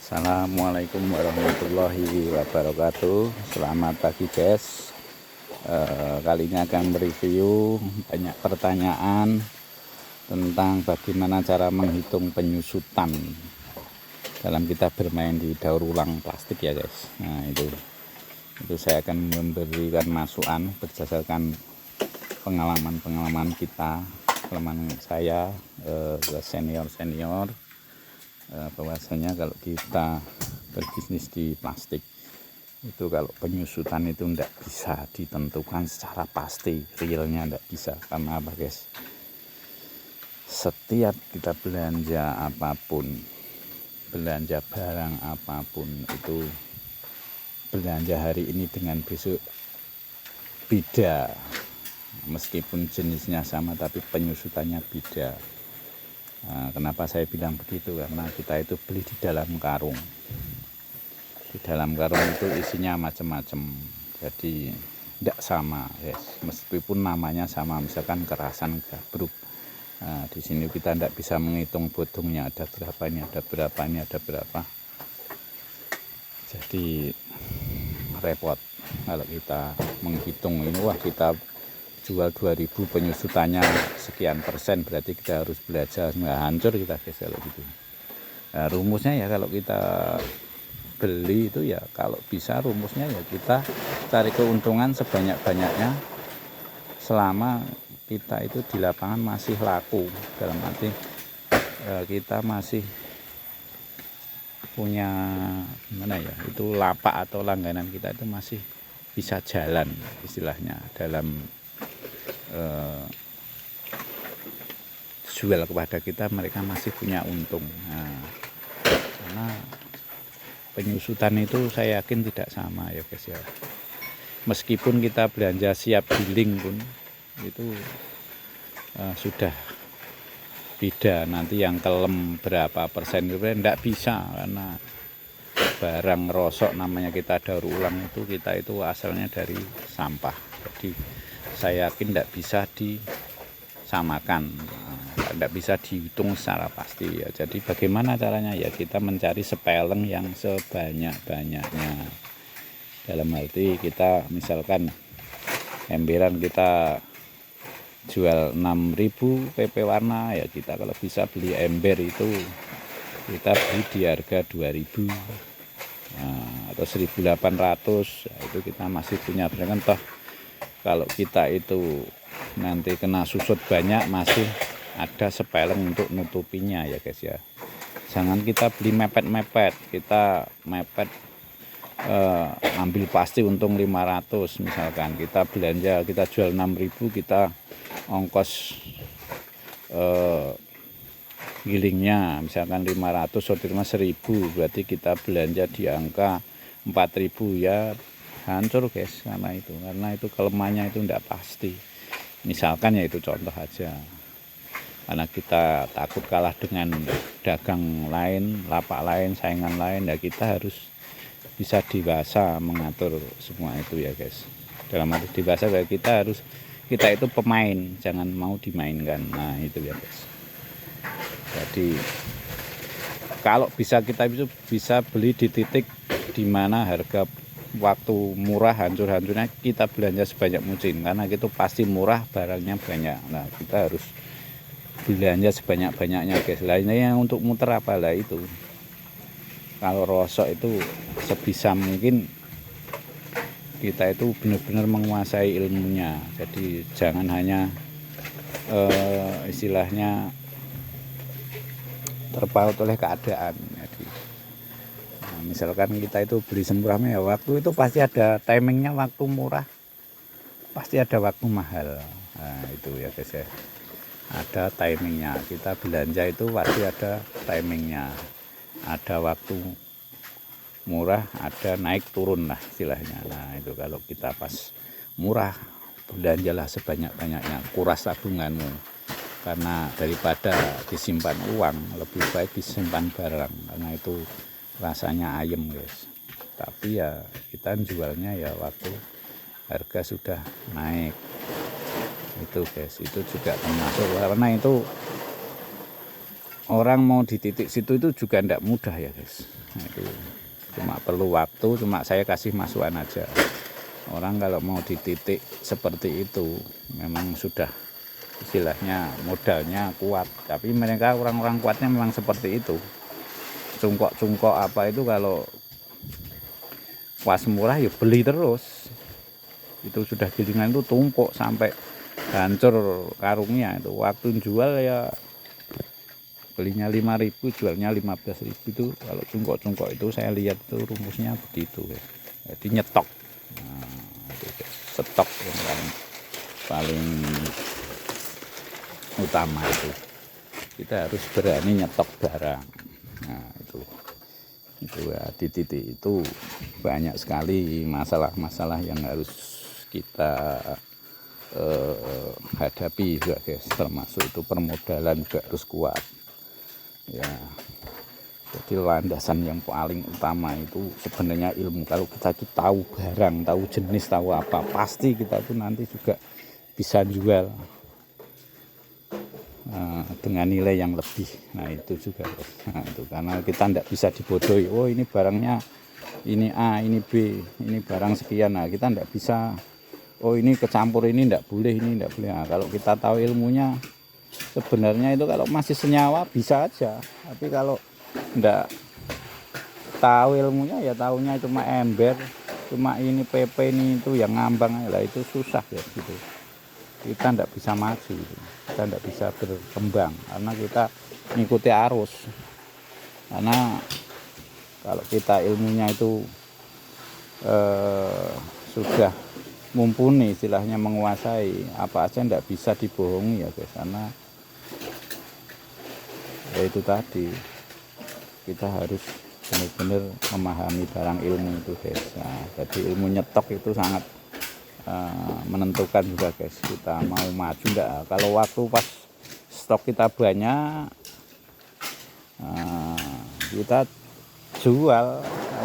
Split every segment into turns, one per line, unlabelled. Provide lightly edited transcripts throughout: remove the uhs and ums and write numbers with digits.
Assalamualaikum warahmatullahi wabarakatuh. Selamat pagi guys. Kali ini akan mereview banyak pertanyaan tentang bagaimana cara menghitung penyusutan dalam kita bermain di daur ulang plastik ya guys. Nah itu saya akan memberikan masukan berdasarkan pengalaman kita, pengalaman saya senior bahwasanya kalau kita berbisnis di plastik itu kalau penyusutan itu tidak bisa ditentukan secara pasti, realnya tidak bisa. Karena apa guys, setiap kita belanja apapun, belanja barang apapun itu, belanja hari ini dengan besok beda, meskipun jenisnya sama tapi penyusutannya beda. Nah, kenapa saya bilang begitu? Karena kita itu beli di dalam karung. Di dalam karung itu isinya macam-macam. Jadi tidak sama, yes. Meskipun namanya sama, misalkan kerasan gabruk. Nah, di sini kita tidak bisa menghitung bodongnya ada berapa, ini ada berapa, ini ada berapa. Jadi repot kalau kita menghitung ini. Wah, kita jual 2000 penyusutannya sekian persen, berarti kita harus belajar, nggak hancur kita guys kalau gitu. Nah, rumusnya ya kalau kita beli itu ya kalau bisa rumusnya ya kita cari keuntungan sebanyak-banyaknya selama kita itu di lapangan masih laku, dalam arti kita masih punya gimana ya, itu lapak atau langganan kita itu masih bisa jalan istilahnya dalam jual kepada kita, mereka masih punya untung. Nah, karena penyusutan itu saya yakin tidak sama ya guys ya. Meskipun kita belanja siap giling pun itu sudah beda, nanti yang kelem berapa persen itu tidak bisa, karena barang rosok namanya kita daur ulang itu, kita itu asalnya dari sampah. Jadi saya yakin tidak bisa disamakan, tidak bisa dihitung secara pasti ya. Jadi bagaimana caranya ya, kita mencari sepeleng yang sebanyak-banyaknya. Dalam arti kita misalkan emberan kita jual 6.000 PP warna ya, kita kalau bisa beli ember itu kita beli di harga 2.000 atau 1.800 ya, itu kita masih punya kan toh. Kalau kita itu nanti kena susut banyak, masih ada sepeleng untuk nutupinya ya guys ya. Jangan kita beli mepet-mepet, kita mepet ambil pasti untung 500, misalkan kita belanja, kita jual 6.000, kita ongkos gilingnya misalkan 500, sortirnya 1.000, berarti kita belanja di angka 4.000 ya hancur guys. Karena itu kelemahannya itu tidak pasti. Misalkan ya itu contoh aja, karena kita takut kalah dengan dagang lain, lapak lain, saingan lain ya, kita harus bisa dewasa mengatur semua itu ya guys. Dalam arti dewasa kayak kita itu pemain, jangan mau dimainkan. Nah itu ya guys. Jadi kalau bisa kita bisa beli di titik dimana harga waktu murah, hancur-hancurnya kita belanja sebanyak mungkin, karena itu pasti murah, barangnya banyak. Nah kita harus belanja sebanyak-banyaknya guys. Lainnya yang untuk muter apalah itu, kalau rosok itu sebisa mungkin kita itu benar-benar menguasai ilmunya. Jadi jangan hanya istilahnya terpaut oleh keadaan. Jadi misalkan kita itu beli semurahnya ya, waktu itu pasti ada timingnya, waktu murah pasti ada waktu mahal. Nah itu ya guys ya, ada timingnya. Kita belanja itu pasti ada timingnya, ada waktu murah, ada naik turun lah istilahnya. Nah itu kalau kita pas murah, belanjalah sebanyak-banyaknya, kuras tabunganmu, karena daripada disimpan uang lebih baik disimpan barang, karena itu rasanya ayem guys. Tapi ya kita jualnya ya waktu harga sudah naik itu guys. Itu juga termasuk, karena itu orang mau di titik situ itu juga tidak mudah ya guys. Nah, itu cuma perlu waktu, cuma saya kasih masukan aja. Orang kalau mau di titik seperti itu memang sudah istilahnya modalnya kuat, tapi mereka orang-orang kuatnya memang seperti itu. Cungkok-cungkok apa itu kalau pas murah ya beli terus. Itu sudah gilingan itu tumpuk sampai hancur karungnya. Itu waktu jual ya belinya 5.000, jualnya 15.000. Itu kalau cungkok-cungkok itu saya lihat itu rumusnya begitu ya. Jadi nyetok. Nah, itu stok yang paling utama itu. Kita harus berani nyetok barang. Nah, itu ya, di titik itu banyak sekali masalah-masalah yang harus kita hadapi juga guys, termasuk itu permodalan juga harus kuat ya. Jadi landasan yang paling utama itu sebenarnya ilmu. Kalau kita itu tahu barang, tahu jenis, tahu apa, pasti kita itu nanti juga bisa jual dengan nilai yang lebih. Nah itu juga, nah, itu karena kita tidak bisa dibodohi. Oh ini barangnya ini A, ini B, ini barang sekian. Nah kita tidak bisa. Oh ini kecampur, ini tidak boleh, ini tidak boleh. Nah, kalau kita tahu ilmunya, sebenarnya itu kalau masih senyawa bisa aja. Tapi kalau tidak tahu ilmunya ya tahunya cuma ember, cuma ini PP ini itu yang ngambang lah, itu susah ya gitu. Kita tidak bisa maju gitu. Kita tidak bisa berkembang karena kita mengikuti arus. Karena kalau kita ilmunya itu sudah mumpuni, istilahnya menguasai, apa aja tidak bisa dibohongi ya guys. Karena ya itu tadi, kita harus benar-benar memahami barang ilmu itu guys. Nah, jadi ilmu nyetok itu sangat menentukan juga guys, kita mau maju enggak. Kalau waktu pas stok kita banyak, kita jual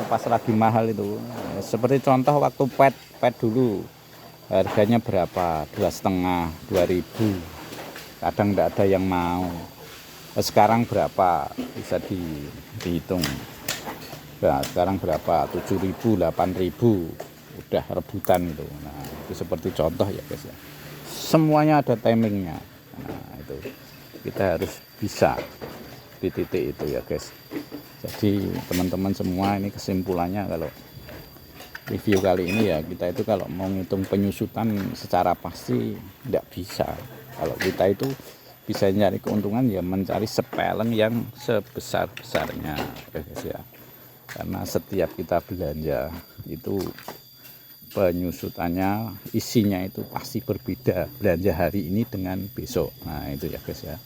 pas lagi mahal itu. Seperti contoh waktu pet dulu harganya berapa, 2,5, 2.000, kadang enggak ada yang mau. Sekarang berapa bisa dihitung. Nah, sekarang berapa, 7.000, 8.000, udah rebutan itu. Nah itu seperti contoh ya guys ya, semuanya ada timingnya. Nah itu kita harus bisa di titik itu ya guys. Jadi teman-teman semua, ini kesimpulannya kalau review kali ini ya, kita itu kalau mau ngitung penyusutan secara pasti tidak bisa. Kalau kita itu bisa nyari keuntungan ya mencari sepeleng yang sebesar-besarnya ya guys ya. Karena setiap kita belanja itu penyusutannya, isinya itu pasti berbeda, belanja hari ini dengan besok. Nah itu ya guys ya.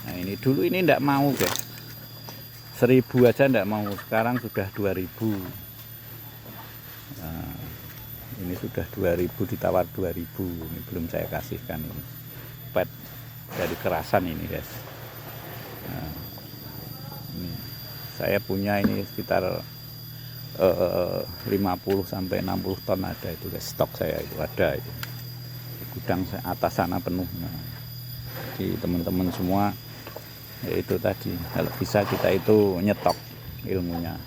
Nah ini dulu ini enggak mau guys, 1.000 aja enggak mau, sekarang sudah 2.000. Nah, ini sudah 2.000, ditawar 2.000. Ini belum saya kasihkan ini pet dari kerasan ini guys. Nah, ini saya punya ini sekitar 50 sampai 60 ton ada itu guys, stok saya itu ada itu. Gudang atas sana penuh. Nah, jadi teman-teman semua ya itu tadi, kalau bisa kita itu nyetok ilmunya.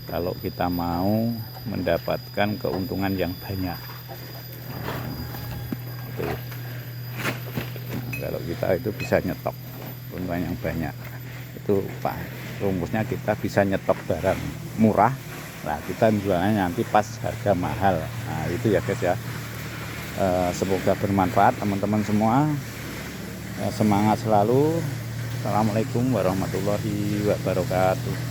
Kalau kita mau mendapatkan keuntungan yang banyak. Itu. Nah, kalau kita itu bisa nyetok keuntungan yang banyak. Itu Pak, rumusnya kita bisa nyetok barang murah. Nah kita jualnya nanti pas harga mahal. Nah itu ya guys ya. Semoga bermanfaat teman-teman semua. Semangat selalu. Assalamualaikum warahmatullahi wabarakatuh.